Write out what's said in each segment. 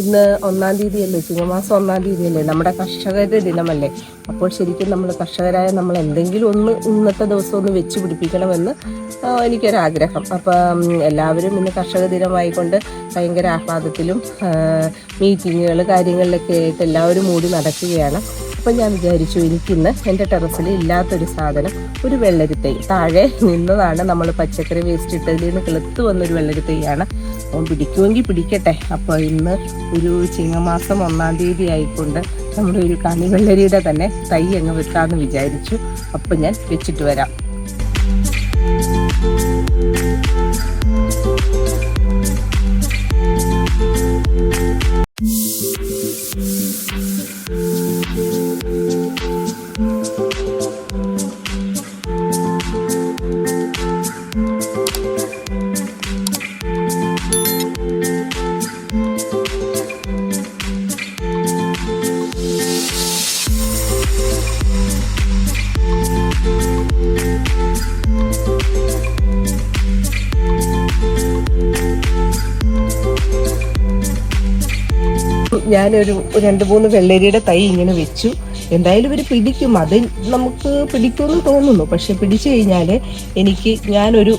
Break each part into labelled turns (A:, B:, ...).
A: ഇന്ന് 1-ാം തീയതിയല്ലേ, ചിങ്ങമാസം 1-ാം തീയതിയല്ലേ, നമ്മുടെ കർഷകരുടെ ദിനമല്ലേ. അപ്പോൾ ശരിക്കും നമ്മൾ കർഷകരായ നമ്മൾ എന്തെങ്കിലും ഒന്ന് ഇന്നത്തെ ദിവസം ഒന്ന് വെച്ച് പിടിപ്പിക്കണമെന്ന് എനിക്കൊരാഗ്രഹം. അപ്പം എല്ലാവരും ഇന്ന് കർഷക ദിനമായിക്കൊണ്ട് ഭയങ്കര ആഹ്ലാദത്തിലും മീറ്റിങ്ങുകൾ കാര്യങ്ങളിലൊക്കെ ആയിട്ട് എല്ലാവരും മൂടി നടക്കുകയാണ്. അപ്പം ഞാൻ വിചാരിച്ചു എനിക്കിന്ന് എൻ്റെ ടെറസിൽ ഇല്ലാത്തൊരു സാധനം, ഒരു വെള്ളരിത്തൈ താഴെ നിന്നതാണ്. നമ്മൾ പച്ചക്കറി വേസ്റ്റ് ഇട്ടതിൽ നിന്ന് കിളുത്ത് വന്നൊരു വെള്ളരിത്തൈയാണ്. അപ്പം പിടിക്കുമെങ്കിൽ പിടിക്കട്ടെ. അപ്പോൾ ഇന്ന് ഒരു ചിങ്ങമാസം 1-ാം തീയതി ആയിക്കൊണ്ട് നമ്മുടെ ഒരു കണിവെള്ളരിയുടെ തന്നെ തൈ അങ്ങ് വെക്കാമെന്ന് വിചാരിച്ചു. അപ്പം ഞാൻ വെച്ചിട്ട് വരാം. ഞാനൊരു 2-3 വെള്ളരിയുടെ തൈ ഇങ്ങനെ വെച്ചു. എന്തായാലും ഇവർ പിടിക്കും, അത് നമുക്ക് പിടിക്കുമെന്ന് തോന്നുന്നു. പക്ഷെ പിടിച്ചു കഴിഞ്ഞാൽ ഞാനൊരു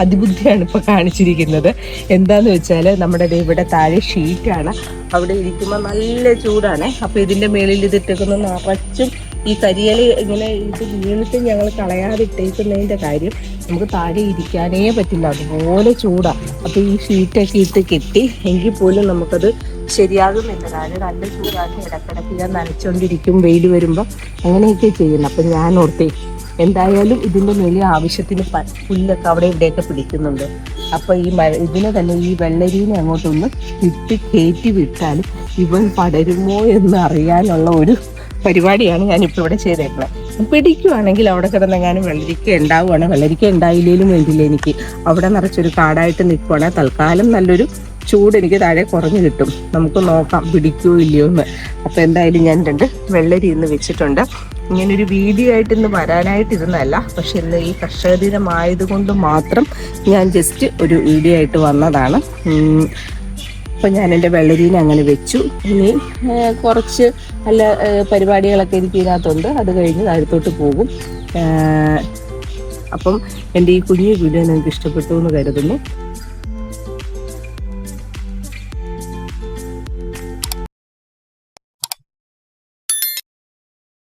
A: അതിബുദ്ധിയാണ് ഇപ്പോൾ കാണിച്ചിരിക്കുന്നത്. എന്താന്ന് വെച്ചാൽ നമ്മുടെ ഇവിടെ താഴെ ഷീറ്റാണ്, അവിടെ ഇരിക്കുമ്പോൾ നല്ല ചൂടാണ്. അപ്പോൾ ഇതിൻ്റെ മേളിൽ ഇതിട്ടേക്കുന്ന നിറച്ചും ഈ കരിയില ഇങ്ങനെ ഇത് വീണിട്ട് ഞങ്ങൾ കളയാതെ ഇട്ടേക്കുന്നതിൻ്റെ കാര്യം നമുക്ക് താഴെ ഇരിക്കാനേ പറ്റില്ല, അതുപോലെ ചൂടാണ്. അപ്പോൾ ഈ ഷീറ്റൊക്കെ ഇട്ട് കെട്ടി എങ്കിൽ പോലും നമുക്കത് ശരിയാകുന്നില്ല. കാര്യം നല്ല ചൂടാക്കി ഇടക്കിടക്ക് ഞാൻ നനച്ചുകൊണ്ടിരിക്കും വെയിൽ വരുമ്പോൾ, അങ്ങനെയൊക്കെ ചെയ്യുന്നു. അപ്പം ഞാൻ ഓർത്തേ എന്തായാലും ഇതിൻ്റെ മേലെ ആവശ്യത്തിന് പുല്ലൊക്കെ അവിടെ ഇവിടെയൊക്കെ പിടിക്കുന്നുണ്ട്. അപ്പോൾ ഇതിനെ തന്നെ ഈ വെള്ളരീനെ അങ്ങോട്ടൊന്ന് കയറ്റി വിട്ടാൽ ഇവൻ പടരുമോ എന്ന് അറിയാനുള്ള ഒരു പരിപാടിയാണ് ഞാനിപ്പോൾ ഇവിടെ ചെയ്തേക്കുന്നത്. പിടിക്കുവാണെങ്കിൽ അവിടെ കിടന്നെങ്ങാനും വെള്ളരിക്ക ഉണ്ടാവുകയാണ്. വെള്ളരിക്ക ഉണ്ടായില്ലേലും വേണ്ടില്ല, എനിക്ക് അവിടെ നിറച്ചൊരു കാടായിട്ട് നിൽക്കുവാണെങ്കിൽ തൽക്കാലം നല്ലൊരു ചൂട് എനിക്ക് താഴെ കുറഞ്ഞു കിട്ടും. നമുക്ക് നോക്കാം പിടിക്കുമോ ഇല്ലയോ എന്ന്. അപ്പോൾ എന്തായാലും ഞാൻ 2 വെള്ളരി ഇന്ന് വെച്ചിട്ടുണ്ട്. ഇങ്ങനൊരു വീഡിയോ ആയിട്ട് ഇന്ന് വരാനായിട്ടിരുന്നല്ല, പക്ഷെ ഇന്ന് ഈ കർഷക ദിനമായതുകൊണ്ട് മാത്രം ഞാൻ ജസ്റ്റ് ഒരു വീഡിയോ ആയിട്ട് വന്നതാണ്. അപ്പം ഞാൻ എൻ്റെ വെള്ളരീനെ അങ്ങനെ വെച്ചു. ഇനി കുറച്ച് നല്ല പരിപാടികളൊക്കെ എനിക്ക് ഇതിനകത്തുണ്ട്, അത് കഴിഞ്ഞ് താഴത്തോട്ട് പോകും. അപ്പം എൻ്റെ ഈ കുഞ്ഞു വീഡിയോ നിങ്ങൾക്ക് ഇഷ്ടപ്പെട്ടു എന്ന് കരുതുന്നു.